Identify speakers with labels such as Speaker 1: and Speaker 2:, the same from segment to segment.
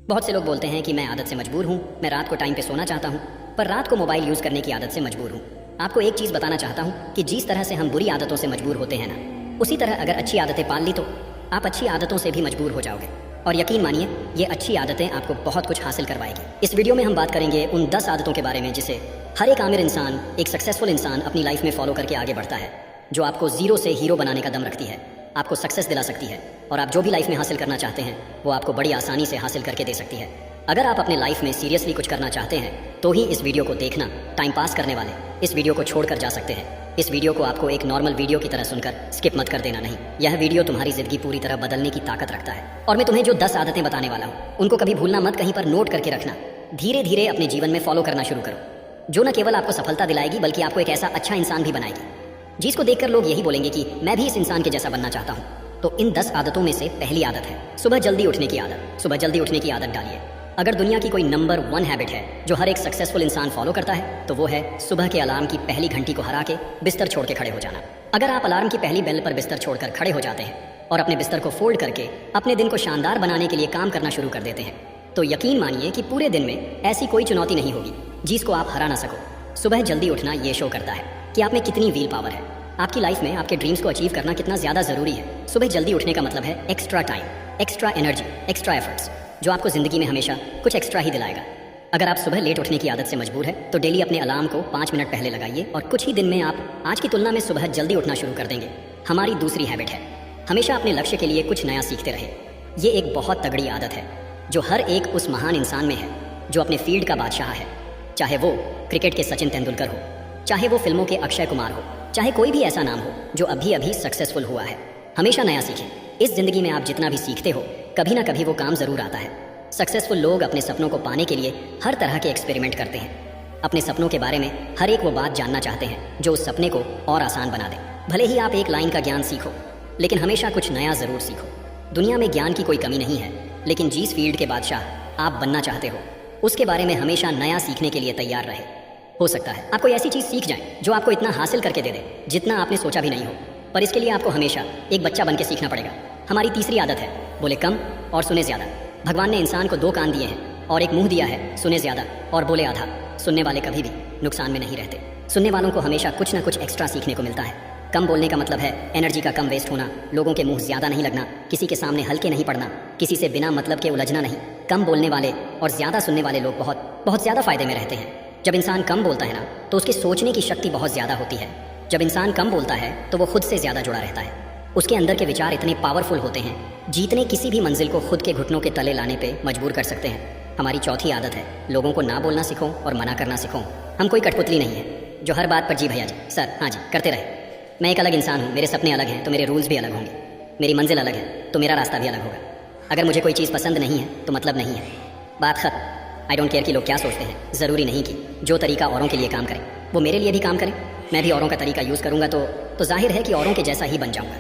Speaker 1: बहुत से लोग बोलते हैं कि मैं आदत से मजबूर हूँ, मैं रात को टाइम पे सोना चाहता हूँ, पर रात को मोबाइल यूज़ करने की आदत से मजबूर हूँ। आपको एक चीज़ बताना चाहता हूँ कि जिस तरह से हम बुरी आदतों से मजबूर होते हैं ना, उसी तरह अगर अच्छी आदतें पाल ली तो आप अच्छी आदतों से भी मजबूर हो जाओगे। और यकीन मानिए, ये अच्छी आदतें आपको बहुत कुछ हासिल करवाएगी। इस वीडियो में हम बात करेंगे उन 10 आदतों के बारे में जिसे हर एक आमिर इंसान, एक सक्सेसफुल इंसान अपनी लाइफ में फॉलो करके आगे बढ़ता है, जो आपको जीरो से हीरो बनाने का दम रखती है, आपको सक्सेस दिला सकती है और आप जो भी लाइफ में हासिल करना चाहते हैं वो आपको बड़ी आसानी से हासिल करके दे सकती है। अगर आप अपने लाइफ में सीरियसली कुछ करना चाहते हैं तो ही इस वीडियो को देखना। टाइम पास करने वाले इस वीडियो को छोड़कर जा सकते हैं। इस वीडियो को आपको एक नॉर्मल वीडियो की तरह सुनकर स्किप मत कर देना। नहीं, यह वीडियो तुम्हारी जिंदगी पूरी तरह बदलने की ताकत रखता है। और मैं तुम्हें जो 10 आदतें बताने वाला हूँ उनको कभी भूलना मत, कहीं पर नोट करके रखना। धीरे धीरे अपने जीवन में फॉलो करना शुरू करो, जो न केवल आपको सफलता दिलाएगी बल्कि आपको एक ऐसा अच्छा इंसान भी बनाएगी जिसको देखकर लोग यही बोलेंगे कि मैं भी इस इंसान के जैसा बनना चाहता हूँ। तो इन 10 आदतों में से पहली आदत है सुबह जल्दी उठने की आदत। सुबह जल्दी उठने की आदत डालिए। अगर दुनिया की कोई नंबर 1 हैबिट है जो हर एक सक्सेसफुल इंसान फॉलो करता है तो वो है सुबह के अलार्म की पहली घंटी को हरा के बिस्तर छोड़ के खड़े हो जाना। अगर आप अलार्म की पहली बेल पर बिस्तर छोड़कर खड़े हो जाते हैं और अपने बिस्तर को फोल्ड करके अपने दिन को शानदार बनाने के लिए काम करना शुरू कर देते हैं तो यकीन मानिए कि पूरे दिन में ऐसी कोई चुनौती नहीं होगी जिसको आप हरा ना सको। सुबह जल्दी उठना ये शो करता है कि आप में कितनी व्हील पावर है। आपकी लाइफ में आपके ड्रीम्स को अचीव करना कितना ज्यादा जरूरी है। सुबह जल्दी उठने का मतलब है extra time, extra energy, extra efforts, जो आपको जिंदगी में हमेशा कुछ एक्स्ट्रा ही दिलाएगा। अगर आप सुबह लेट उठने की आदत से मजबूर है तो डेली अपने अलार्म को 5 मिनट पहले लगाइए और कुछ ही दिन में आप आज की तुलना में सुबह जल्दी उठना शुरू कर देंगे। हमारी दूसरी हैबिट है हमेशा अपने लक्ष्य के लिए कुछ नया सीखते रहे। ये एक बहुत तगड़ी आदत है जो हर एक उस महान इंसान में है जो अपने फील्ड का बादशाह है। चाहे वो क्रिकेट के सचिन तेंदुलकर हो, चाहे वो फिल्मों के अक्षय कुमार हो, चाहे कोई भी ऐसा नाम हो जो अभी अभी सक्सेसफुल हुआ है। हमेशा नया सीखें। इस जिंदगी में आप जितना भी सीखते हो कभी ना कभी वो काम जरूर आता है। सक्सेसफुल लोग अपने सपनों को पाने के लिए हर तरह के एक्सपेरिमेंट करते हैं। अपने सपनों के बारे में हर एक वो बात जानना चाहते हैं जो उस सपने को और आसान बना दे। भले ही आप एक लाइन का ज्ञान सीखो लेकिन हमेशा कुछ नया जरूर सीखो। दुनिया में ज्ञान की कोई कमी नहीं है, लेकिन जिस फील्ड के बादशाह आप बनना चाहते हो उसके बारे में हमेशा नया सीखने के लिए तैयार रहे। हो सकता है आप कोई ऐसी चीज सीख जाए जो आपको इतना हासिल करके दे दे जितना आपने सोचा भी नहीं हो, पर इसके लिए आपको हमेशा एक बच्चा बन के सीखना पड़ेगा। हमारी तीसरी आदत है बोले कम और सुने ज्यादा। भगवान ने इंसान को 2 कान दिए हैं और एक मुंह दिया है, सुने ज्यादा और बोले आधा। सुनने वाले कभी भी नुकसान में नहीं रहते। सुनने वालों को हमेशा कुछ ना कुछ एक्स्ट्रा सीखने को मिलता है। कम बोलने का मतलब है एनर्जी का कम वेस्ट होना, लोगों के मुंह ज्यादा नहीं लगना, किसी के सामने हल्के नहीं पड़ना, किसी से बिना मतलब के उलझना नहीं। कम बोलने वाले और ज्यादा सुनने वाले लोग बहुत ज्यादा फायदे में रहते हैं। जब इंसान कम बोलता है ना तो उसके सोचने की शक्ति बहुत ज्यादा होती है। जब इंसान कम बोलता है तो वो खुद से ज्यादा जुड़ा रहता है। उसके अंदर के विचार इतने पावरफुल होते हैं जीतने किसी भी मंजिल को खुद के घुटनों के तले लाने पे मजबूर कर सकते हैं। हमारी चौथी आदत है लोगों को ना बोलना सीखो और मना करना सीखो। हम कोई कठपुतली नहीं है जो हर बात पर जी भैया जी, सर, हाँ जी करते रहे। मैं एक अलग इंसान हूँ, मेरे सपने अलग हैं तो मेरे रूल्स भी अलग होंगे। मेरी मंजिल अलग है तो मेरा रास्ता भी अलग होगा। अगर मुझे कोई चीज़ पसंद नहीं है तो मतलब नहीं है, बात खत्म। आई डोंट केयर कि लोग क्या सोचते हैं। ज़रूरी नहीं कि जो तरीका औरों के लिए काम करे वो मेरे लिए भी काम करे। मैं भी औरों का तरीका यूज़ करूँगा तो जाहिर है कि औरों के जैसा ही बन जाऊँगा।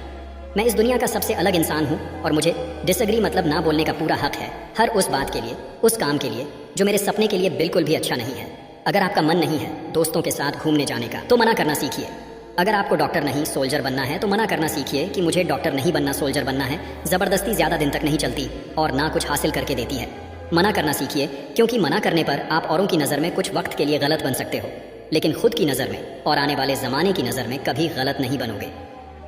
Speaker 1: मैं इस दुनिया का सबसे अलग इंसान हूँ और मुझे डिसएग्री मतलब ना बोलने का पूरा हक है हर उस बात के लिए, उस काम के लिए जो मेरे सपने के लिए बिल्कुल भी अच्छा नहीं है। अगर आपका मन नहीं है दोस्तों के साथ घूमने जाने का तो मना करना सीखिए। अगर आपको डॉक्टर नहीं सोल्जर बनना है तो मना करना सीखिए कि मुझे डॉक्टर नहीं बनना, सोल्जर बनना है। ज़बरदस्ती ज़्यादा दिन तक नहीं चलती और ना कुछ हासिल करके देती है। मना करना सीखिए, क्योंकि मना करने पर आप औरों की नज़र में कुछ वक्त के लिए गलत बन सकते हो लेकिन खुद की नज़र में और आने वाले ज़माने की नज़र में कभी गलत नहीं बनोगे।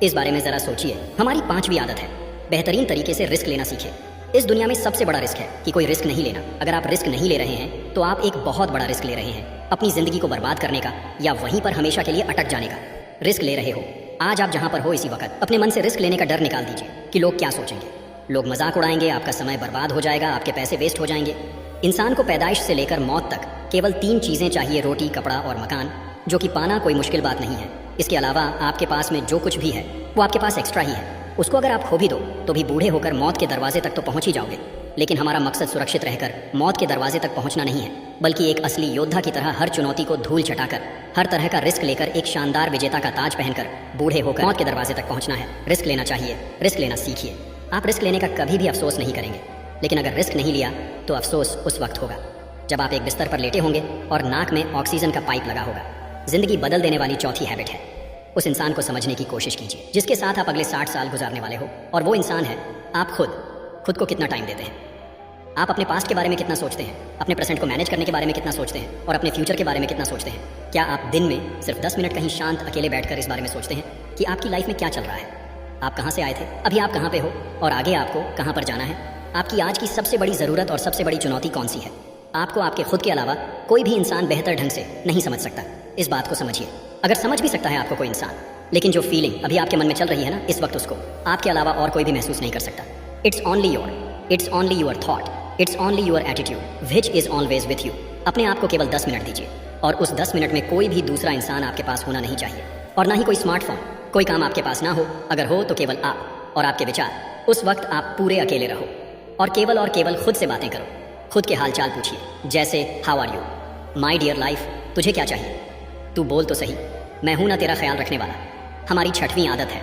Speaker 1: इस बारे में ज़रा सोचिए। हमारी 5वीं आदत है बेहतरीन तरीके से रिस्क लेना सीखिए। इस दुनिया में सबसे बड़ा रिस्क है कि कोई रिस्क नहीं लेना। अगर आप रिस्क नहीं ले रहे हैं तो आप एक बहुत बड़ा रिस्क ले रहे हैं, अपनी ज़िंदगी को बर्बाद करने का या वहीं पर हमेशा के लिए अटक जाने का। रिस्क ले रहे हो आज आप जहाँ पर हो इसी वक्त अपने मन से रिस्क लेने का डर निकाल दीजिए कि लोग क्या सोचेंगे। लोग मजाक उड़ाएंगे, आपका समय बर्बाद हो जाएगा, आपके पैसे वेस्ट हो जाएंगे। इंसान को पैदाइश से लेकर मौत तक केवल 3 चीज़ें चाहिए, रोटी, कपड़ा और मकान, जो कि पाना कोई मुश्किल बात नहीं है। इसके अलावा आपके पास में जो कुछ भी है वो आपके पास एक्स्ट्रा ही है। उसको अगर आप खो भी दो तो भी बूढ़े होकर मौत के दरवाजे तक तो पहुंच ही जाओगे। लेकिन हमारा मकसद सुरक्षित रहकर मौत के दरवाजे तक पहुंचना नहीं है, बल्कि एक असली योद्धा की तरह हर चुनौती को धूल चटाकर, हर तरह का रिस्क लेकर, एक शानदार विजेता का ताज पहनकर बूढ़े होकर मौत के दरवाजे तक पहुंचना है। रिस्क लेना चाहिए, रिस्क लेना सीखिए। आप रिस्क लेने का कभी भी अफसोस नहीं करेंगे, लेकिन अगर रिस्क नहीं लिया तो अफसोस उस वक्त होगा जब आप एक बिस्तर पर लेटे होंगे और नाक में ऑक्सीजन का पाइप लगा होगा। जिंदगी बदल देने वाली चौथी हैबिट है उस इंसान को समझने की कोशिश कीजिए जिसके साथ आप अगले 60 साल गुजारने वाले हो, और वो इंसान है आप खुद को कितना टाइम देते हैं। आप अपने पास्ट के बारे में कितना सोचते हैं, अपने प्रेजेंट को मैनेज करने के बारे में कितना सोचते हैं और अपने फ्यूचर के बारे में कितना सोचते हैं? क्या आप दिन में सिर्फ 10 मिनट कहीं शांत अकेले बैठकर इस बारे में सोचते हैं कि आपकी लाइफ में क्या चल रहा है? आप कहाँ से आए थे, अभी आप कहाँ पे हो और आगे आपको कहाँ पर जाना है? आपकी आज की सबसे बड़ी ज़रूरत और सबसे बड़ी चुनौती कौन सी है? आपको आपके खुद के अलावा कोई भी इंसान बेहतर ढंग से नहीं समझ सकता। इस बात को समझिए। अगर समझ भी सकता है आपको कोई इंसान, लेकिन जो फीलिंग अभी आपके मन में चल रही है ना इस वक्त, उसको आपके अलावा और कोई भी महसूस नहीं कर सकता। It's only your thought, it's only your attitude which is always with you. अपने आप को केवल 10 मिनट दीजिए और उस 10 मिनट में कोई भी दूसरा इंसान आपके पास होना नहीं चाहिए और ना ही कोई स्मार्टफोन। कोई काम आपके पास ना हो, अगर हो तो केवल आप और आपके विचार। उस वक्त आप पूरे अकेले रहो और केवल खुद से बातें करो। खुद के हाल चाल पूछिए, जैसे how are you my dear life, तुझे क्या चाहिए? तू बोल तो सही, मैं हूं ना तेरा ख्याल रखने वाला। हमारी 6वीं आदत है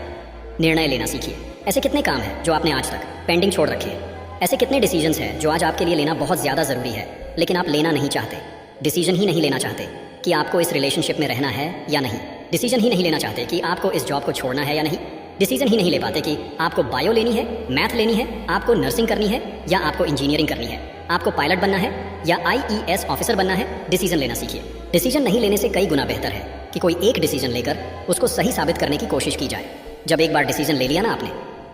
Speaker 1: निर्णय लेना सीखिए। ऐसे कितने काम हैं जो आपने आज तक पेंडिंग छोड़ रखे हैं? ऐसे कितने डिसीजंस हैं जो आज आपके लिए लेना बहुत ज़्यादा ज़रूरी है, लेकिन आप लेना नहीं चाहते? डिसीजन ही नहीं लेना चाहते कि आपको इस रिलेशनशिप में रहना है या नहीं। डिसीजन ही नहीं लेना चाहते कि आपको इस जॉब को छोड़ना है या नहीं। डिसीजन ही नहीं ले पाते कि आपको बायो लेनी है, मैथ लेनी है, आपको नर्सिंग करनी है या आपको इंजीनियरिंग करनी है, आपको पायलट बनना है या IES ऑफिसर बनना है। डिसीजन लेना सीखिए। डिसीजन नहीं लेने से कई गुना बेहतर है कि कोई एक डिसीजन लेकर उसको सही साबित करने की कोशिश की जाए। जब एक बार डिसीजन ले लिया ना आपने,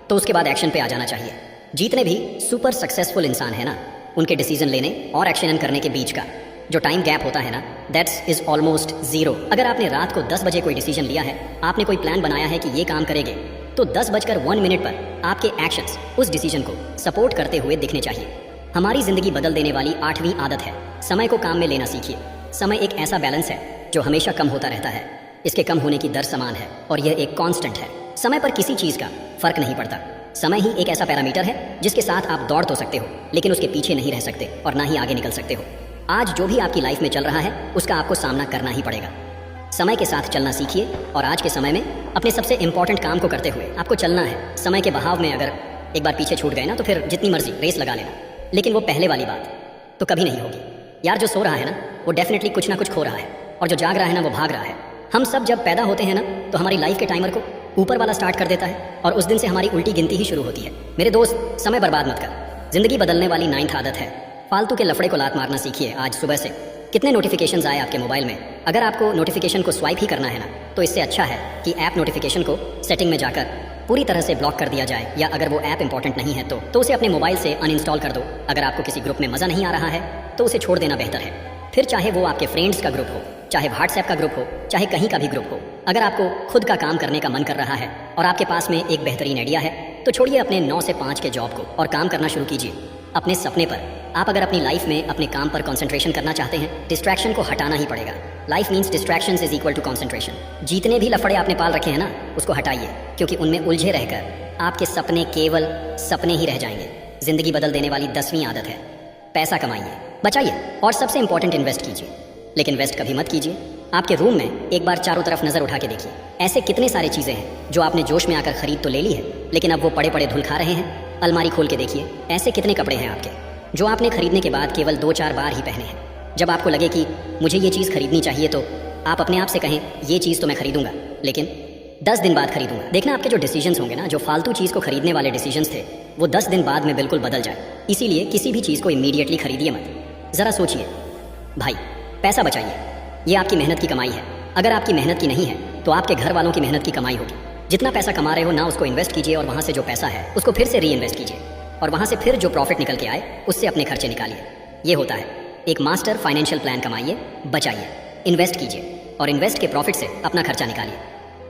Speaker 1: तो उसके बाद एक्शन पे आ जाना चाहिए। जितने भी सुपर सक्सेसफुल इंसान है ना, उनके डिसीजन लेने और एक्शन करने के बीच का जो टाइम गैप होता है ना, दैट्स इज ऑलमोस्ट जीरो। अगर आपने रात को 10 बजे कोई डिसीजन लिया है, आपने कोई प्लान बनाया है कि ये काम करेंगे, तो 10:01 पर आपके एक्शंस उस डिसीजन को सपोर्ट करते हुए दिखने चाहिए। हमारी जिंदगी बदल देने वाली 8वीं आदत है समय को काम में लेना सीखिए। समय एक ऐसा बैलेंस है जो हमेशा कम होता रहता है। इसके कम होने की दर समान है और यह एक कांस्टेंट है। समय पर किसी चीज़ का फर्क नहीं पड़ता। समय ही एक ऐसा पैरामीटर है जिसके साथ आप दौड़ तो सकते हो, लेकिन उसके पीछे नहीं रह सकते और ना ही आगे निकल सकते हो। आज जो भी आपकी लाइफ में चल रहा है, उसका आपको सामना करना ही पड़ेगा। समय के साथ चलना सीखिए और आज के समय में अपने सबसे इंपॉर्टेंट काम को करते हुए आपको चलना है। समय के बहाव में अगर एक बार पीछे छूट गए ना, तो फिर जितनी मर्जी रेस लगा लेना, लेकिन वो पहले वाली बात तो कभी नहीं होगी। यार, जो सो रहा है ना, वो डेफिनेटली कुछ ना कुछ खो रहा है, और जो जाग रहा है ना, वो भाग रहा है। हम सब जब पैदा होते हैं ना, तो हमारी लाइफ के टाइमर को ऊपर वाला स्टार्ट कर देता है और उस दिन से हमारी उल्टी गिनती ही शुरू होती है। मेरे दोस्त, समय बर्बाद मत कर। जिंदगी बदलने वाली 9th आदत है फालतू के लफड़े को लात मारना सीखिए। आज सुबह से कितने नोटिफिकेशंस आए आपके मोबाइल में? अगर आपको नोटिफिकेशन को स्वाइप ही करना है ना, तो इससे अच्छा है कि ऐप नोटिफिकेशन को सेटिंग में जाकर पूरी तरह से ब्लॉक कर दिया जाए, या अगर वो ऐप इंपॉर्टेंट नहीं है तो उसे अपने मोबाइल से अनइंस्टॉल कर दो। अगर आपको किसी ग्रुप में मज़ा नहीं आ रहा है तो उसे छोड़ देना बेहतर है। फिर चाहे वो आपके फ्रेंड्स का ग्रुप हो, चाहे व्हाट्सएप का ग्रुप हो, चाहे कहीं का भी ग्रुप हो, अगर आपको खुद का काम करने का मन कर रहा है और आपके पास में एक बेहतरीन आइडिया है, तो छोड़िए अपने 9 से 5 के जॉब को और काम करना शुरू कीजिए अपने सपने पर। आप अगर अपनी लाइफ में अपने काम पर कंसंट्रेशन करना चाहते हैं, डिस्ट्रैक्शन को हटाना ही पड़ेगा। Life means distractions is equal to concentration. जितने भी लफड़े आपने पाल रखे हैं ना, उसको हटाइए, क्योंकि उनमें उलझे रहकर आपके सपने केवल सपने ही रह जाएंगे। जिंदगी बदल देने वाली 10वीं आदत है पैसा कमाइए, बचाइए और सबसे इंपॉर्टेंट इन्वेस्ट कीजिए। लेकिन वेस्ट कभी मत कीजिए। आपके रूम में एक बार चारों तरफ नजर उठा के देखिए। ऐसे कितने सारे चीजें हैं जो आपने जोश में आकर खरीद तो ले ली है, लेकिन अब वो पड़े पड़े धुल खा रहे हैं। अलमारी खोल के देखिए, ऐसे कितने कपड़े हैं आपके जो आपने खरीदने के बाद केवल 2-4 बार ही पहने हैं। जब आपको लगे कि मुझे ये चीज़ खरीदनी चाहिए, तो आप अपने आप से कहें, ये चीज़ तो मैं खरीदूंगा, लेकिन 10 दिन बाद खरीदूंगा। देखना, आपके जो डिसीजंस होंगे ना, जो फालतू चीज़ को खरीदने वाले डिसीजंस थे, वो 10 दिन बाद में बिल्कुल बदल जाए। इसीलिए किसी भी चीज़ को इमीडिएटली खरीदिए मत। ज़रा सोचिए भाई, पैसा बचाइए। ये आपकी मेहनत की कमाई है। अगर आपकी मेहनत की नहीं है तो आपके घर वालों की मेहनत की कमाई होगी। जितना पैसा कमा रहे हो ना, उसको इन्वेस्ट कीजिए और वहाँ से जो पैसा है उसको फिर से री इन्वेस्ट कीजिए, और वहाँ से फिर जो प्रॉफिट निकल के आए उससे अपने खर्चे निकालिए। ये होता है एक मास्टर फाइनेंशियल प्लान। कमाइए, बचाइए, इन्वेस्ट कीजिए और इन्वेस्ट के प्रॉफिट से अपना खर्चा निकालिए।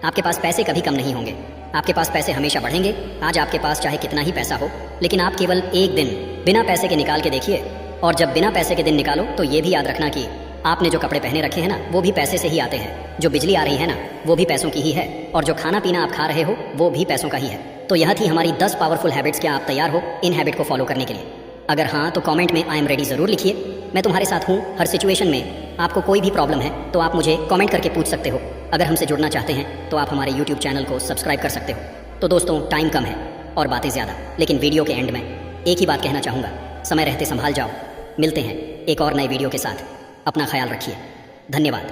Speaker 1: आपके पास पैसे कभी कम नहीं होंगे, आपके पास पैसे हमेशा बढ़ेंगे। आज आपके पास चाहे कितना ही पैसा हो, लेकिन आप केवल एक दिन बिना पैसे के निकाल के देखिए, और जब बिना पैसे के दिन निकालो तो ये भी याद रखना कि आपने जो कपड़े पहने रखे हैं ना, वो भी पैसे से ही आते हैं। जो बिजली आ रही है ना, वो भी पैसों की ही है, और जो खाना पीना आप खा रहे हो वो भी पैसों का ही है। तो यह थी हमारी 10 पावरफुल हैबिट्स। क्या आप तैयार हो इन हैबिट को फॉलो करने के लिए? अगर हाँ, तो कमेंट में आई एम रेडी ज़रूर लिखिए। मैं तुम्हारे साथ हूँ हर सिचुएशन में। आपको कोई भी प्रॉब्लम है तो आप मुझे कमेंट करके पूछ सकते हो। अगर हमसे जुड़ना चाहते हैं तो आप हमारे YouTube चैनल को सब्सक्राइब कर सकते हो। तो दोस्तों, टाइम कम है और बातें ज़्यादा, लेकिन वीडियो के एंड में एक ही बात कहना चाहूँगा, समय रहते संभाल जाओ। मिलते हैं एक और नए वीडियो के साथ। अपना ख्याल रखिए। धन्यवाद।